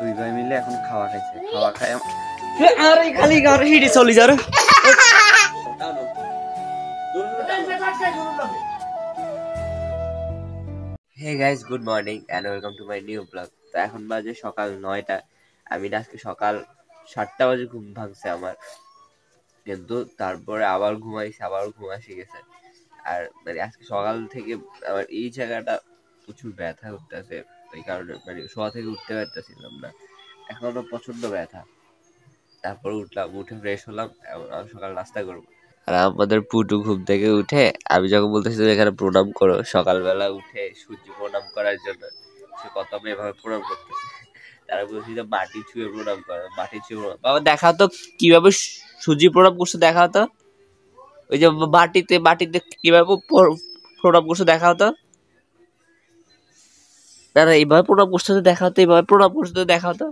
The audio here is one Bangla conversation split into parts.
দুই ভাই মিলে এখন খাওয়া খাইছে, খাওয়া খায় আরে খালি ঘর হিড়ি চলি যা রে। Hey guys, good morning and welcome to my new blog. তো এখন বাজে সকাল 9টা। আমি আজকে সকাল 7টা বাজে ঘুম ভাঙছে আমার, কিন্তু তারপরে আবার ঘুমাইছি, আবার ঘুম আসি গেছে। আর মানে আজকে সকাল থেকে আমার এই জায়গাটা প্রচুর ব্যথা করতেছে, এই কারণে মানে শোয়া থেকে উঠতে পারতেছিলাম না, এখনো প্রচন্ড ব্যথা। তারপর উঠলাম, উঠে ফ্রেশ হলাম, সকাল নাস্তা করবো। আর আমাদের পুটু ঘুম থেকে উঠে আমি যখন বলতেছি এখানে প্রণাম করো, সকালবেলা উঠে সূর্য প্রণাম করার জন্য সে কত আমি এভাবে প্রণাম করতেছে। তারা বলছি যে মাটি ছুঁয়ে প্রণাম করো, মাটি ছুঁয়ে প্রণাম। বাবা দেখাও তো কিভাবে সূর্য প্রণাম করছো, দেখাও তো। ওই যে মাটিতে মাটিতে কিভাবে প্রণাম করছো দেখাও তো। না না, এইভাবে প্রণাম করছো তো দেখাও তো, এইভাবে প্রণাম করছো তো দেখাও তো।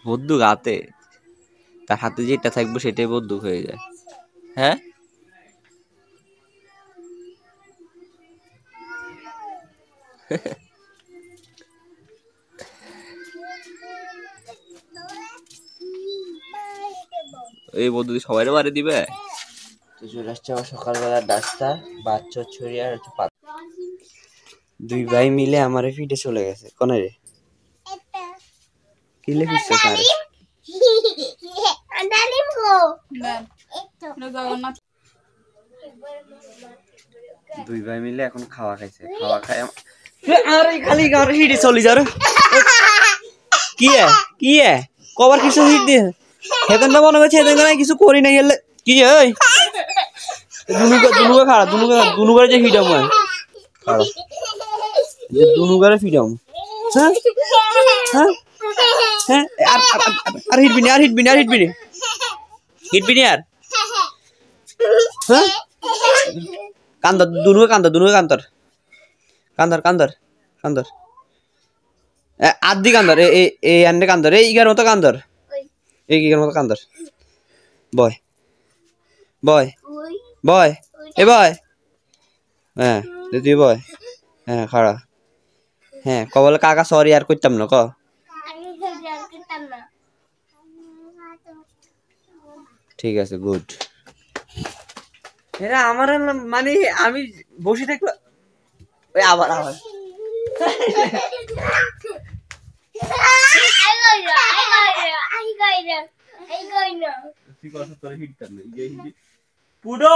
বন্দুক হাতে, তার হাতে যেটা থাকবে সেটাই বন্দুক হয়ে যায়। হ্যাঁ, এই বন্ধু সবাই মারি দিবে। তো চলে আসছে আমার সকালবেলা নাস্তা, বাচ্চা ছড়িয়ে আর দুই ভাই মিলে আমার ফিটে চলে গেছে। কোনে রে কি লিখছে স্যার? দুই ভাই মিলে এখন খাওয়া খাইছে, খাওয়া খায় আরে খালি ঘর হিড়ি চলি যা রে। কি কি কবার কিছু হিট দিয়ে হেতন না মনে করছে, হেতন না কিছু করি না গেলে কি ওই দুনুগা খাড়া, দুনুগারে যে ফিডাম হয় খাড়া, যে দুনুগারে ফিডাম। হ্যাঁ হ্যাঁ হ্যাঁ, আর হিটবিনি, আর হিটবিনি, আর হিটবিনি, হিটবিনি আর হ্যাঁ কান্দর দুনুগা, কান্দর দুনুগা, কান্দর কান্দর কান্দর কান্দর আদি কান্দর, এই আন্নে কান্দর, এই ইগার মতো কান্দর, এই ইগার মতো কান্দর। বয় বয় বয় এ বয়, হ্যাঁ তুই বয়, হ্যাঁ খাড়া, হ্যাঁ ক বলে কাকা সরি আর করতাম না ক। ঠিক আছে, গুড। এরা আমার মানে আমি বসে থাকলো ওই আবার আবার পুডো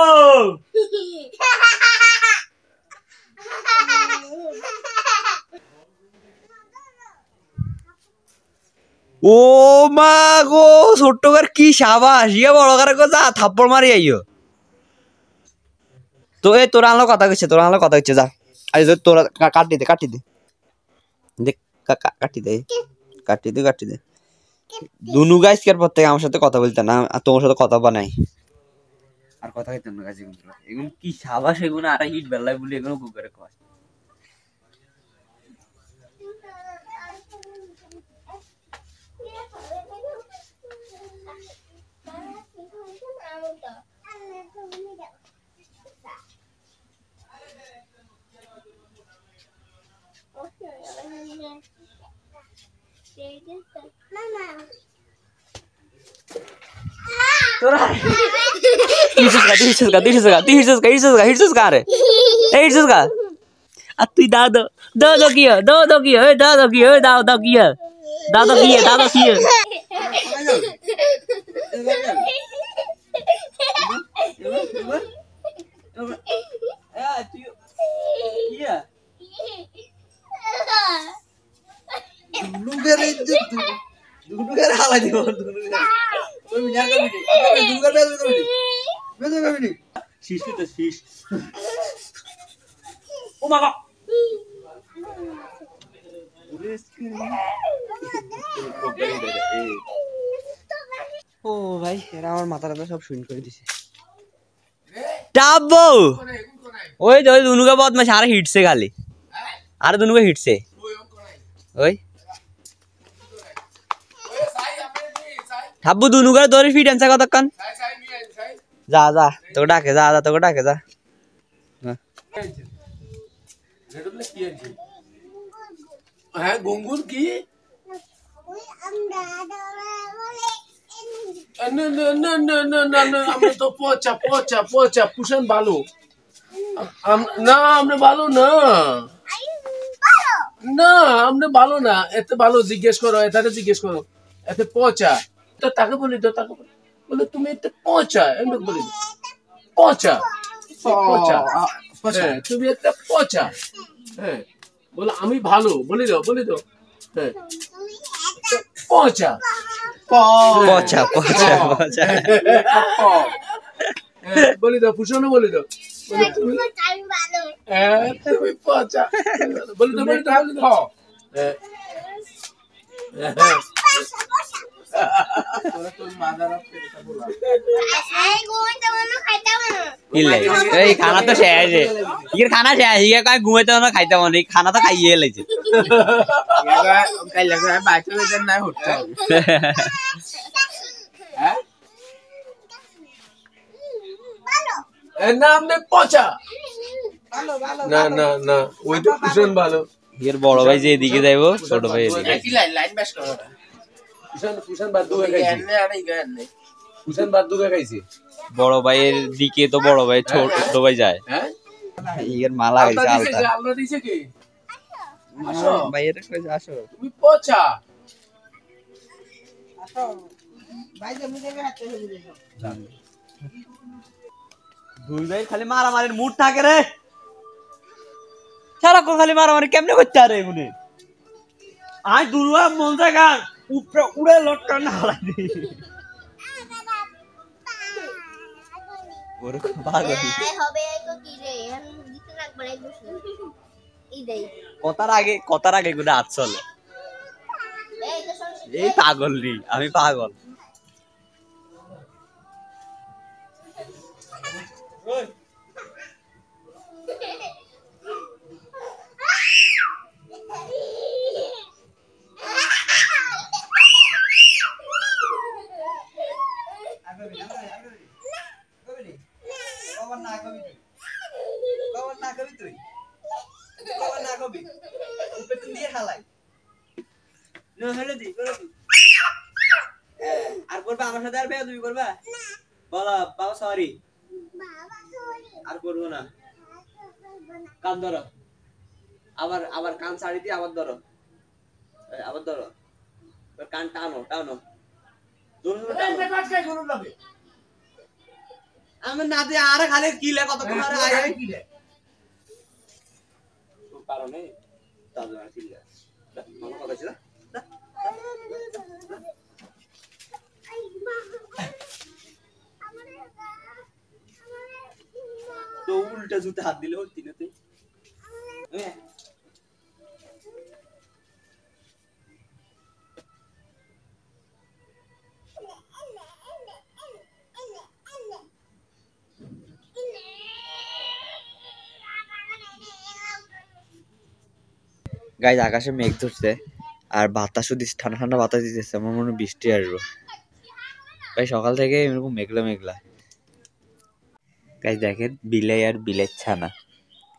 ও মা গো, ছোট্ট কার কি সাবাস, ইয়ে বড় কার যা থাপ্পড় মারি আইও। তো এই তোরা আনলো কথা কইছে, তোরা আনলো কথা কইছে যা। আরে তোরা কাটি দে, কাটি দে, দেখ কাটি দে, কাটি দে, কাটি দে। দুনু গাইস কের পর থেকে আমার সাথে কথা বলতে না, আর তোমার সাথে কথা বানাই আর কথা কইতাম না গাছ। এগুলো কি সাবাস, এগুলো আর হিট বেলায় বলি এগুলো কুকারে কয়। তুই দাও দাও দাও দাও কি দাও দাও কি দাও দাও কি দাও দাও কি দাও দাও কি দাও দাও কি ও ভাই, এরা আমার মাথাটা সব শুন করে দিছে। টাবো ওই ওই দুনুকা বদমাশ আর হিটছে খালি, আর দুনুকা হিটছে ওই হাব্বু দুনুকার দরে ফিট আনছা কতক্ষণ যা যা তোকে ডাকে, যা যা তোকে ডাকে, যা। হ্যাঁ গঙ্গুর কি না না না না না না না আমরা তো পচা পচা পচা পুষণ ভালো না আমরা ভালো না না আমরা ভালো না এত ভালো জিজ্ঞেস করো এটাকে জিজ্ঞেস করো এত পচা তো তাকে বলি তো তাকে বলে তুমি এত পচা এমনি বলি পচা পচা হ্যাঁ তুমি একটা পচা হ্যাঁ বলো আমি ভালো বলি দাও হ্যাঁ পচা পচা পচা পচা বলি দাও পুষণও বলি দাও তুমি তুমি পচা বলি দাও এই খানা তো শেষ, ইয়ের খানা শেষ, ইয়ে কয় ঘুমাইতে না খাইতে মনে, খানা তো খাইয়ে লাইছে। নাম নে পচা না না না ওইটা পুষণ ভালো এর বড় ভাই যে এদিকে যাইবো, ছোট ভাই এদিকে। পুষণ বাদ দুগে খাইছি পুষণ বাদ দুগে খাইছি বড় ভাইয়ের দিকে তো বড় ভাই ছোট ভাই যায়। হ্যাঁ এর মালা হইছে আলতা। আল্লাহ দিছে কি আসো ভাইয়ের কইছে আসো। তুমি পচা আসো ভাই তুমি দেবে হাতে হয়ে যাবে। দুই ভাই খালি মারামারির মুড থাকে রে, সারাক্ষণ খালি মারামারি কেমনে করতে আরে এগুনে। আই দুর্বা মন জায়গা উপরে উড়ে লটকা না হালাই দি ওরকম পাগল হবে তো কি রে দিতে লাগবে এক বছর এই দেই কথার আগে গুলো হাত চলে। এই তো সব এই পাগল রি, আমি পাগল। আর করবা আমার সাথে, আর বেয়াদবি করবা, বলো বাবা সরি, আর করবো না। কান ধরো, আবার কান ছাড়ি দিয়ে আবার ধরো, আবার ধরো, কান টানো টানো, জোরে জোরে টানো। আমার নাতে আর খালি কিলে কতক্ষণ আর আয় আয় কিলে কারণে তাদের আর কিলে মামা কথা ছিল তো উল্টা জুতে হাত দিলে হতি না তুই। গাইজ আকাশে মেঘ ধরছে আর বাতাসও দিচ্ছে, ঠান্ডা ঠান্ডা বাতাস দিতেছে, আমার মনে হয় বৃষ্টি আসবো। ভাই সকাল থেকে এরকম মেঘলা মেঘলা। গাইজ দেখেন বিলাই আর বিলের ছানা,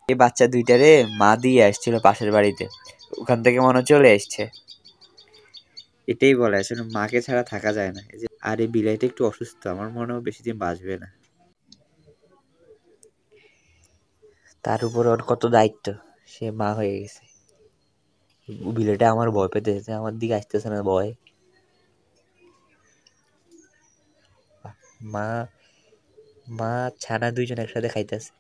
এই বাচ্চা দুইটারে মা দিয়ে আসছিল পাশের বাড়িতে, ওখান থেকে মনে চলে এসছে। এটাই বলে আসলে মাকে ছাড়া থাকা যায় না। আর এই বিলাইটা একটু অসুস্থ, আমার মনে হয় বেশি দিন বাঁচবে না। তার উপর ওর কত দায়িত্ব, সে মা হয়ে গেছে। বিলেটা আমার ভয় পেতেছে, আমার দিকে আসতেছে না ভয়। মা মা ছানা দুইজন একসাথে খাইতেছে।